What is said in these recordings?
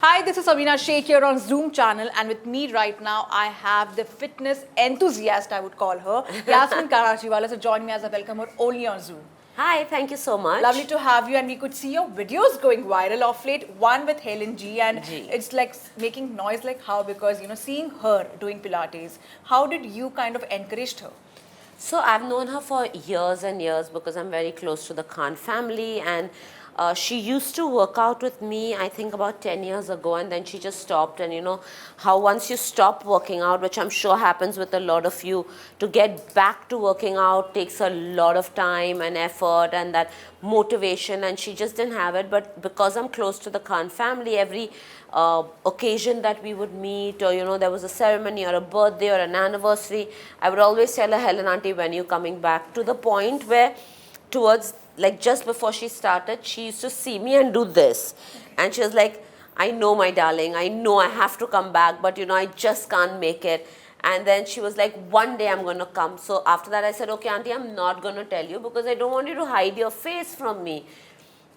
Hi, this is Sabina Sheikh here on Zoom channel, and with me right now I have the fitness enthusiast, I would call her, Yasmin Karachiwala. So join me as I welcome her only on Zoom. Hi, thank you so much. Lovely to have you, and we could see your videos going viral of late. One with Helen G, and it's like making noise like how, because seeing her doing Pilates, how did you kind of encouraged her? So I've known her for years and years because I'm very close to the Khan family, and she used to work out with me, I think about 10 years ago, and then she just stopped. And you know how once you stop working out, which I'm sure happens with a lot of you, to get back to working out takes a lot of time and effort and that motivation, and she just didn't have it. But because I'm close to the Khan family, every occasion that we would meet, or there was a ceremony or a birthday or an anniversary, I would always tell her, Helen auntie, when you coming back? To the point where towards like just before she started, she used to see me and do this. And she was like, I know my darling, I know I have to come back, but I just can't make it. And then she was like, one day I'm going to come. So after that I said, okay auntie, I'm not going to tell you because I don't want you to hide your face from me.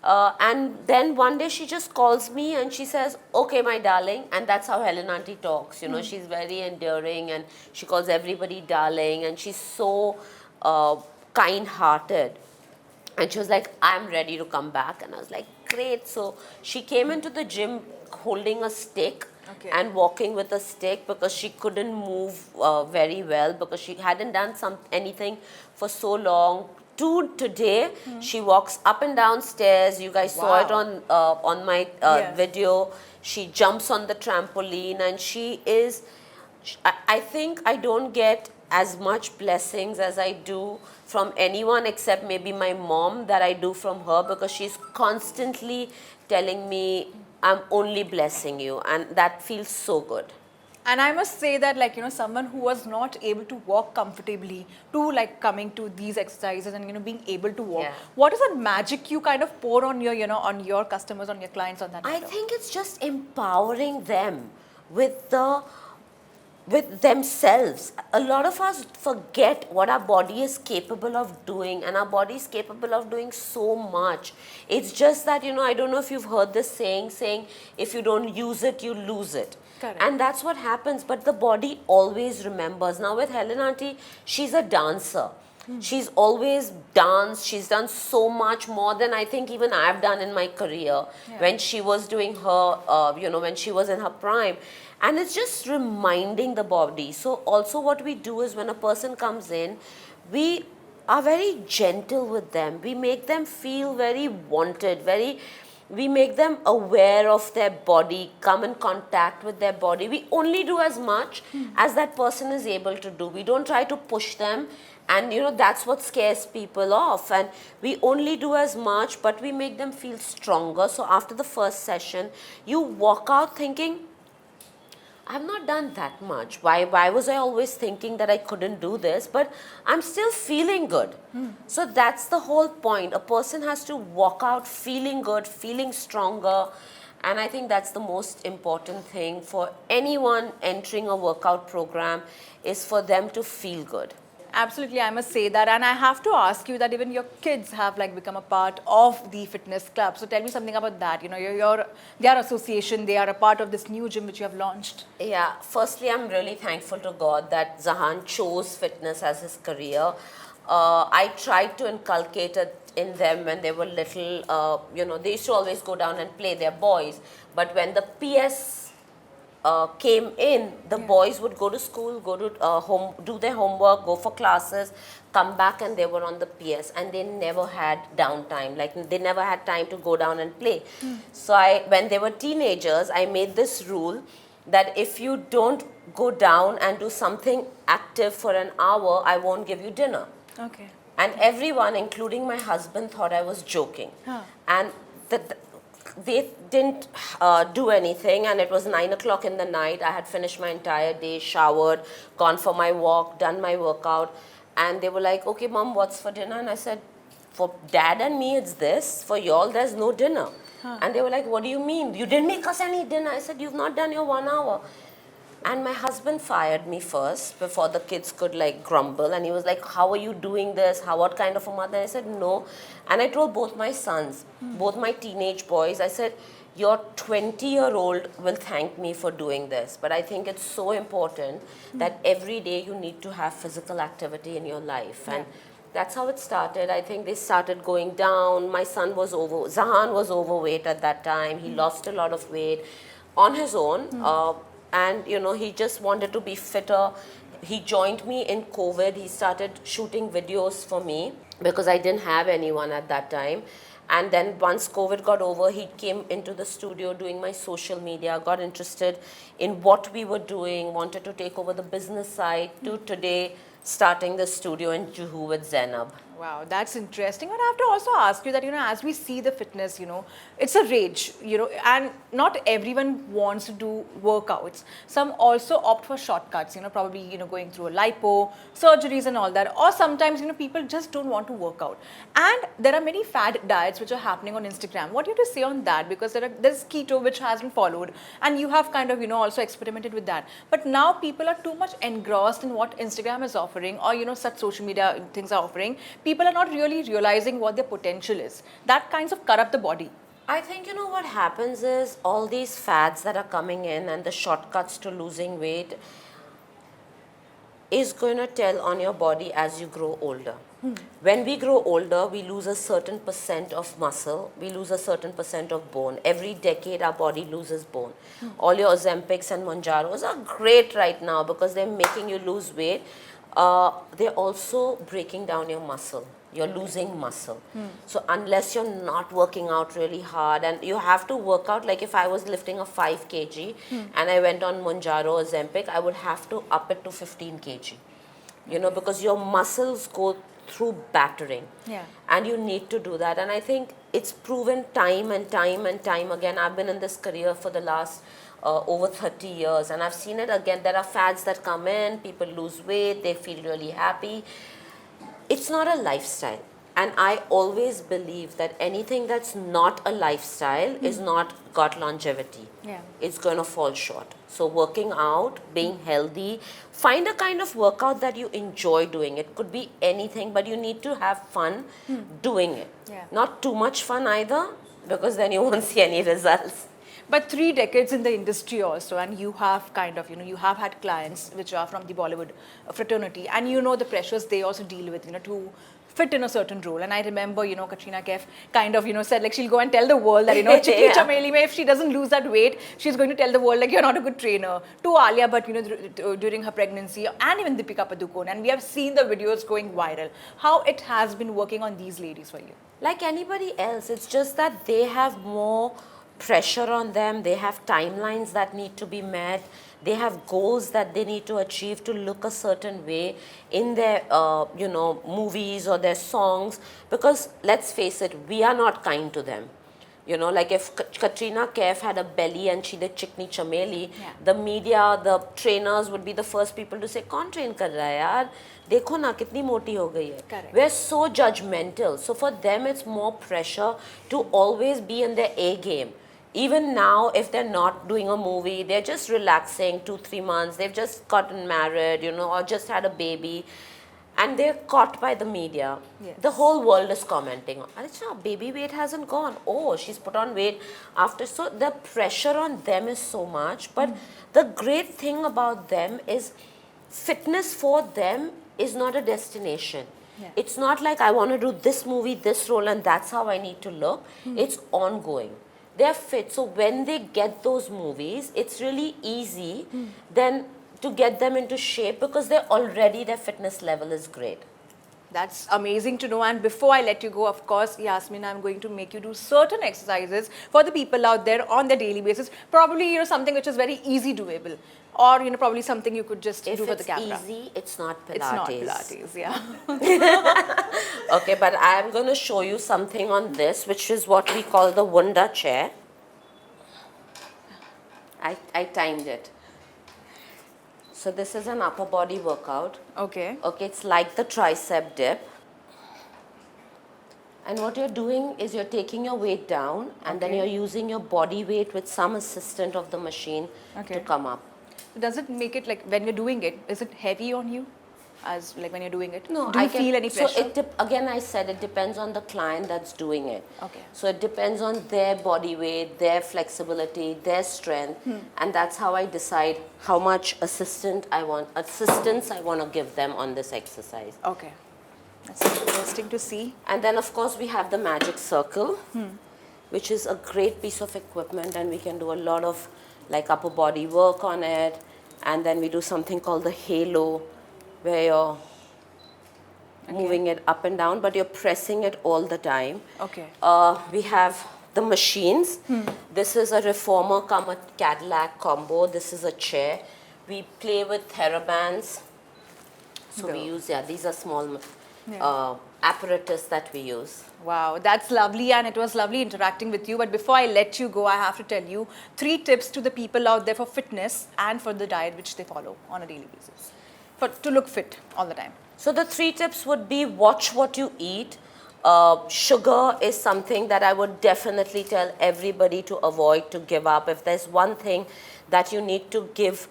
And then one day she just calls me and she says, okay my darling. And that's how Helen auntie talks. She's very endearing and she calls everybody darling, and she's so kind-hearted. And she was like, I'm ready to come back. And I was like, great. So she came into the gym holding a stick and walking with a stick because she couldn't move very well because she hadn't done anything for so long. To today, she walks up and down stairs. You guys saw it on my video. She jumps on the trampoline, and she is, I think I don't get as much blessings as I do from anyone except maybe my mom that I do from her, because she's constantly telling me, I'm only blessing you, and that feels so good. And I must say that, someone who was not able to walk comfortably to coming to these exercises and being able to walk, what is that magic you kind of pour on your on your customers, on your clients, on that matter? I think it's just empowering them with themselves. A lot of us forget what our body is capable of doing, and our body is capable of doing so much. It's just that, I don't know if you've heard this saying if you don't use it, you lose it. Correct. And that's what happens, but the body always remembers. Now with Helen auntie, she's a dancer. She's always danced. She's done so much more than I think even I've done in my career when she was doing her, when she was in her prime. And it's just reminding the body. So also what we do is when a person comes in, we are very gentle with them. We make them feel very wanted, we make them aware of their body, come in contact with their body. We only do as much as that person is able to do. We don't try to push them, and that's what scares people off. And we only do as much, but we make them feel stronger. So after the first session, you walk out thinking, I've not done that much. Why was I always thinking that I couldn't do this? But I'm still feeling good. So that's the whole point. A person has to walk out feeling good, feeling stronger. And I think that's the most important thing for anyone entering a workout program, is for them to feel good. Absolutely, I must say that. And I have to ask you that even your kids have become a part of the fitness club. So tell me something about that. Their association, they are a part of this new gym which you have launched. Yeah, firstly, I'm really thankful to God that Zahan chose fitness as his career. I tried to inculcate it in them when they were little. They used to always go down and play, they're boys. But when the PS came in, the boys would go to school, go to home, do their homework, go for classes, come back, and they were on the PS, and they never had downtime. They never had time to go down and play. So when they were teenagers, I made this rule that if you don't go down and do something active for an hour, I won't give you dinner. Okay. And everyone, including my husband, thought I was joking. And they didn't do anything, and it was 9 o'clock in the night. I had finished my entire day, showered, gone for my walk, done my workout, and they were like, okay mom, what's for dinner? And I said, for dad and me it's this, for y'all there's no dinner. And they were like, what do you mean? You didn't make us any dinner. I said, you've not done your 1 hour. And my husband fired me first before the kids could grumble, and he was like, how are you doing this? What kind of a mother? I said, no. And I told both my sons, both my teenage boys, I said, your 20-year-old will thank me for doing this. But I think it's so important that every day you need to have physical activity in your life. And that's how it started. I think they started going down. My son was Zahan was overweight at that time. He lost a lot of weight on his own. And, you know, he just wanted to be fitter. He joined me in COVID. He started shooting videos for me because I didn't have anyone at that time. And then once COVID got over, he came into the studio doing my social media, got interested in what we were doing, wanted to take over the business side, to today starting the studio in Juhu with Zainab. Wow, that's interesting. But I have to also ask you that, you know, as we see the fitness, you know, it's a rage, you know, and not everyone wants to do workouts. Some also opt for shortcuts, you know, probably, you know, going through a lipo, surgeries and all that. Or sometimes, you know, people just don't want to work out. And there are many fad diets which are happening on Instagram. What do you have to say on that? Because there's keto which has been followed, and you have kind of, you know, also experimented with that. But now people are too much engrossed in what Instagram is offering, or, you know, such social media things are offering. People are not really realizing what their potential is. That kinds of corrupt the body. I think, you know, what happens is all these fads that are coming in and the shortcuts to losing weight is going to tell on your body as you grow older. When we grow older, we lose a certain percent of muscle, we lose a certain percent of bone. Every decade, our body loses bone. All your Ozempics and monjaros are great right now because they're making you lose weight. They're also breaking down your muscle. You're losing muscle. So unless you're not working out really hard, and you have to work out, like if I was lifting a 5 kg and I went on monjaro or Ozempic, I would have to up it to 15 kg. You know, because your muscles go through battering. And you need to do that. And I think it's proven time and time and time again. I've been in this career for the last over 30 years, and I've seen it again. There are fads that come in, people lose weight, they feel really happy. It's not a lifestyle. And I always believe that anything that's not a lifestyle is not got longevity. It's going to fall short. So working out, being healthy, find a kind of workout that you enjoy doing. It could be anything, but you need to have fun doing it. Not too much fun either, because then you won't see any results. But 3 decades in the industry also, and you have kind of, you know, you have had clients which are from the Bollywood fraternity, and you know the pressures they also deal with, you know, to fit in a certain role. And I remember, you know, Katrina Kaif kind of, you know, said like she'll go and tell the world that, you know, Chikni Chameli, if she doesn't lose that weight, she's going to tell the world like you're not a good trainer. To Alia, but, you know, during her pregnancy, and even Deepika Padukone, and we have seen the videos going viral. How it has been working on these ladies for you? Like anybody else, it's just that they have more pressure on them, they have timelines that need to be met, they have goals that they need to achieve to look a certain way in their you know, movies or their songs, because let's face it, we are not kind to them. You know, like if Katrina Kaif had a belly and she did Chikni Chameli, the media, the trainers would be the first people to say, "Kaun train kar raha hai yaar? Dekho na kitni moti ho gayi hai." We're so judgmental. So for them, it's more pressure to always be in their A game. Even now, if they're not doing a movie, they're just relaxing 2-3 months, they've just gotten married, you know, or just had a baby, and they're caught by the media. The whole world is commenting, "Achha, baby weight hasn't gone. Oh, she's put on weight after." So the pressure on them is so much. But the great thing about them is fitness for them is not a destination. It's not like I want to do this movie, this role, and that's how I need to look. It's ongoing. They're fit. So when they get those movies, it's really easy then to get them into shape, because they're already, their fitness level is great. That's amazing to know. And before I let you go, of course, Yasmin, I'm going to make you do certain exercises for the people out there on their daily basis. Probably, you know, something which is very easy doable. Or, you know, probably something you could just do for the camera. If it's easy, it's not Pilates. It's not Pilates, yeah. Okay, but I'm going to show you something on this, which is what we call the Wunda chair. I timed it. So this is an upper body workout. Okay. Okay, it's like the tricep dip. And what you're doing is you're taking your weight down, and then you're using your body weight with some assistant of the machine to come up. Does it make it like, when you're doing it, is it heavy on you? as like when you're doing it? No, Do you feel any pressure? So again, I said it depends on the client that's doing it. Okay. So it depends on their body weight, their flexibility, their strength, and that's how I decide how much assistance I want to give them on this exercise. Okay. That's interesting to see. And then of course we have the magic circle, which is a great piece of equipment, and we can do a lot of like upper body work on it. And then we do something called the halo, where you're moving it up and down, but you're pressing it all the time. Okay. We have the machines. This is a reformer come a Cadillac combo. This is a chair. We play with TheraBands. So we use, these are small apparatus that we use. Wow, that's lovely, and it was lovely interacting with you. But before I let you go, I have to tell you 3 tips to the people out there for fitness and for the diet which they follow on a daily basis, to look fit all the time. So the 3 tips would be: watch what you eat. Sugar is something that I would definitely tell everybody to avoid, to give up. If there's one thing that you need to give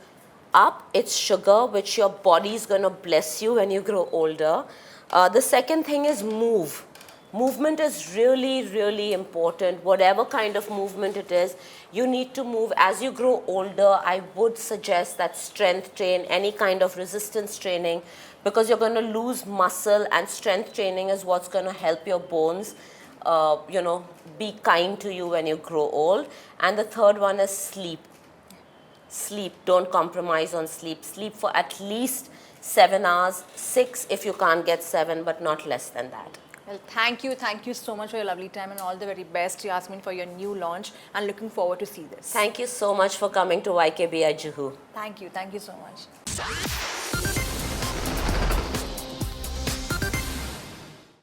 up, it's sugar, which your body is going to bless you when you grow older. The second thing is move. Movement is really, really important. Whatever kind of movement it is, you need to move. As you grow older, I would suggest that strength train, any kind of resistance training, because you're going to lose muscle, and strength training is what's going to help your bones, be kind to you when you grow old. And the third one is sleep. Sleep. Don't compromise on sleep. Sleep for at least 7 hours, 6 if you can't get 7, but not less than that. Well, thank you so much for your lovely time, and all the very best, Yasmin, for your new launch, and looking forward to see this. Thank you so much for coming to YKBI Juhu. Thank you so much.